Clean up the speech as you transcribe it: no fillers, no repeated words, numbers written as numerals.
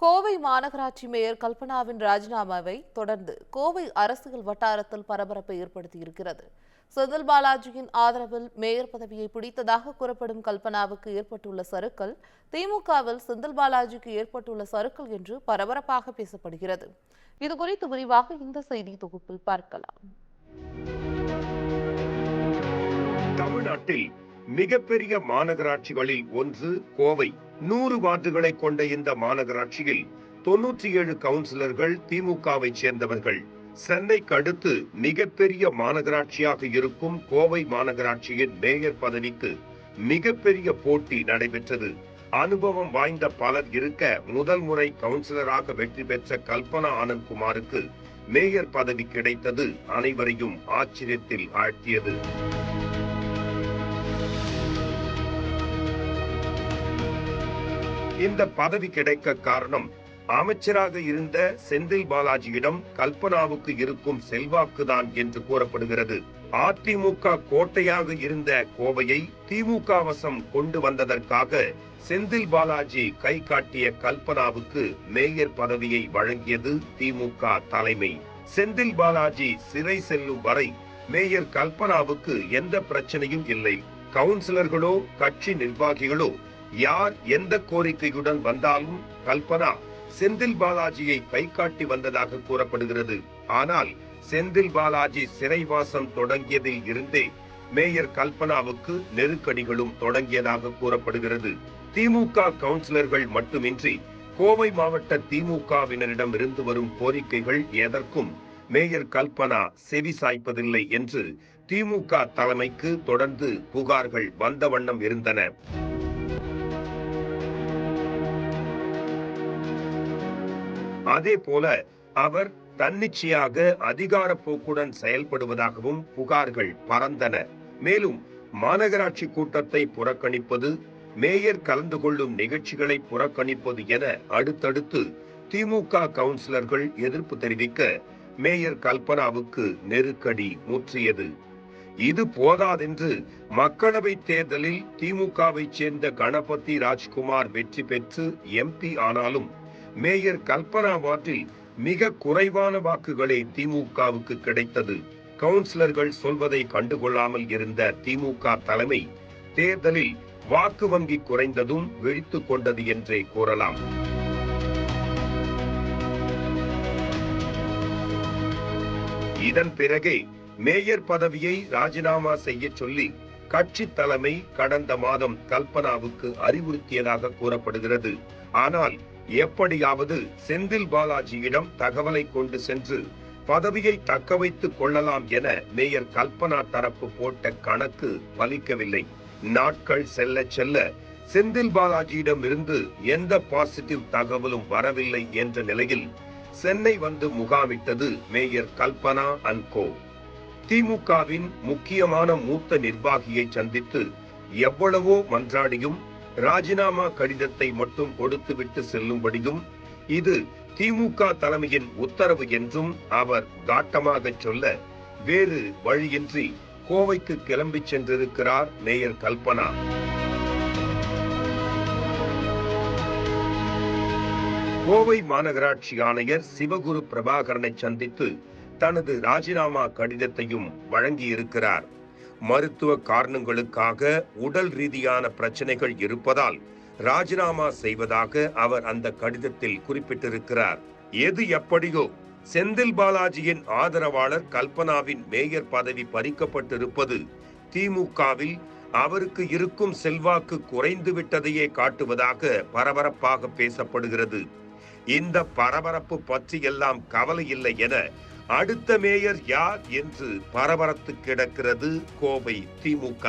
கோவை மாநகராட்சி மேயர் கல்பனாவின் ராஜினாமாவை தொடர்ந்து கோவை அரசியல் வட்டாரத்தில் பரபரப்பை ஏற்படுத்தியிருக்கிறது. செந்தில் பாலாஜியின் ஆதரவில் மேயர் பதவியை பிடித்ததாக கூறப்படும் கல்பனாவுக்கு ஏற்பட்டுள்ள சறுக்கல் திமுகவில் செந்தில் பாலாஜிக்கு ஏற்பட்டுள்ள சறுக்கல் என்று பரபரப்பாக பேசப்படுகிறது. இதுகுறித்து விரிவாக இந்த செய்தி தொகுப்பில் பார்க்கலாம். தமிழ்நாட்டில் மிகப்பெரிய மாநகராட்சிகளில் ஒன்று கோவை. 100 வார்டுகளை கொண்ட இந்த மாநகராட்சியில் 97 கவுன்சிலர்கள் திமுகவை சேர்ந்தவர்கள். சென்னைக்கு அடுத்து மிகப்பெரிய மாநகராட்சியாக இருக்கும் கோவை மாநகராட்சியின் மேயர் பதவிக்கு மிகப்பெரிய போட்டி நடைபெற்றது. அனுபவம் வாய்ந்த பலர் இருக்க முதல் முறை கவுன்சிலராக வெற்றி பெற்ற கல்பனா ஆனந்த்குமாருக்கு மேயர் பதவி கிடைத்தது அனைவரையும் ஆச்சரியத்தில் ஆழ்த்தியது. இந்த பதவி கிடைக்க காரணம் அமைச்சராக இருந்த செந்தில் பாலாஜியிடம் கல்பனாவுக்கு இருக்கும் செல்வாக்குதான் என்று கூறப்படுகிறது. அதிமுக கோட்டையாக இருந்த கோவையை திமுக வசம் கொண்டு வந்ததற்காக செந்தில் பாலாஜி கை காட்டிய கல்பனாவுக்கு மேயர் பதவியை வழங்கியது திமுக தலைமை. செந்தில் பாலாஜி சிறை செல்லும் வரை மேயர் கல்பனாவுக்கு எந்த பிரச்சனையும் இல்லை. கவுன்சிலர்களோ கட்சி நிர்வாகிகளோ யார் எந்த கோரிக்கையுடன் வந்தாலும் கல்பனா செந்தில் பாலாஜியை கை காட்டி வந்ததாக கூறப்படுகிறது. ஆனால் செந்தில் பாலாஜி சிறைவாசம் தொடங்கியதில் இருந்தே மேயர் கல்பனாவுக்கு நெருக்கடிகளும் தொடங்கியதாக கூறப்படுகிறது. திமுக கவுன்சிலர்கள் மட்டுமின்றி கோவை மாவட்ட திமுகவினரிடம் இருந்து வரும் கோரிக்கைகள் எதற்கும் மேயர் கல்பனா செவி சாய்ப்பதில்லை என்று திமுக தலைமைக்கு தொடர்ந்து புகார்கள் வந்த வண்ணம் இருந்தன. அதே போல அவர் தன்னிச்சையாக அதிகார போக்குடன் செயல்படுவதாகவும் புகார்கள் பறந்தன. மேலும் மாநகராட்சி கூட்டத்தை புறக்கணிப்பது, மேயர் கலந்து கொள்ளும் நிகழ்ச்சிகளை புறக்கணிப்பது என அடுத்தடுத்து திமுக கவுன்சிலர்கள் எதிர்ப்பு தெரிவிக்க மேயர் கல்பனாவுக்கு நெருக்கடி முற்றியது. இது போதாதென்று மக்களவை தேர்தலில் திமுகவை சேர்ந்த கணபதி ராஜ்குமார் வெற்றி பெற்று எம்பி ஆனாலும் மேயர் கல்பனா வார்டில் மிக குறைவான வாக்குகளே திமுகவுக்கு கிடைத்தது. கவுன்சிலர்கள் சொல்வதை கண்டுகொள்ளாமல் இருந்த திமுக தலைமை தேர்தலில் வாக்கு வங்கி குறைந்ததும் விழித்துக் கொண்டது என்றே கூறலாம். இதன் பிறகே மேயர் பதவியை ராஜினாமா செய்ய சொல்லி கட்சி தலைமை கடந்த மாதம் கல்பனாவுக்கு அறிவுறுத்தியதாக கூறப்படுகிறது. ஆனால் எப்படியாவது செந்தில் பாலாஜியிடம் தகவலை கொண்டு சென்று பதவியை தக்க வைத்துக் கொள்ளலாம் என மேயர் கல்பனா தரப்பு போட்ட கணக்கு பலிக்கவில்லை. நாட்கள் செல்ல செல்ல செந்தில் பாலாஜியிடம் இருந்து எந்த பாசிட்டிவ் தகவலும் வரவில்லை என்ற நிலையில் சென்னை வந்து முகாமிட்டது மேயர் கல்பனா அண்ட் கோ. திமுகவின் முக்கியமான மூத்த நிர்வாகியை சந்தித்து எவ்வளவோ மன்றாடியும் ராஜினாமா கடிதத்தை மட்டும் கொடுத்துவிட்டு செல்லும்படியும் இது திமுக தலைமையின் உத்தரவு என்றும் அவர் காட்டமாக சொல்ல வேறு வழியின்றி கோவைக்கு கிளம்பி சென்றிருக்கிறார் மேயர் கல்பனா. கோவை மாநகராட்சி ஆணையர் சிவகுரு பிரபாகரனை சந்தித்து தனது ராஜினாமா கடிதத்தையும் வழங்கியிருக்கிறார். மருத்துவ காரணங்களுக்காக உடல் ரீதியான பிரச்சனைகள் இருப்பதால் ராஜினாமா செய்வதாக அவர் அந்த கடிதத்தில் குறிப்பிட்டிருக்கிறார். எது எப்படியோ செந்தில் பாலாஜியின் ஆதரவாளர் கல்பனாவின் மேயர் பதவி பறிக்கப்பட்டிருப்பது திமுகவில் அவருக்கு இருக்கும் செல்வாக்கு குறைந்து விட்டதையே காட்டுவதாக பரபரப்பாக பேசப்படுகிறது. இந்த பரபரப்பு பற்றி எல்லாம் கவலை இல்லை என அடுத்த மேயர் யார் என்று பரபரத்து கிடக்கிறது கோவை திமுக.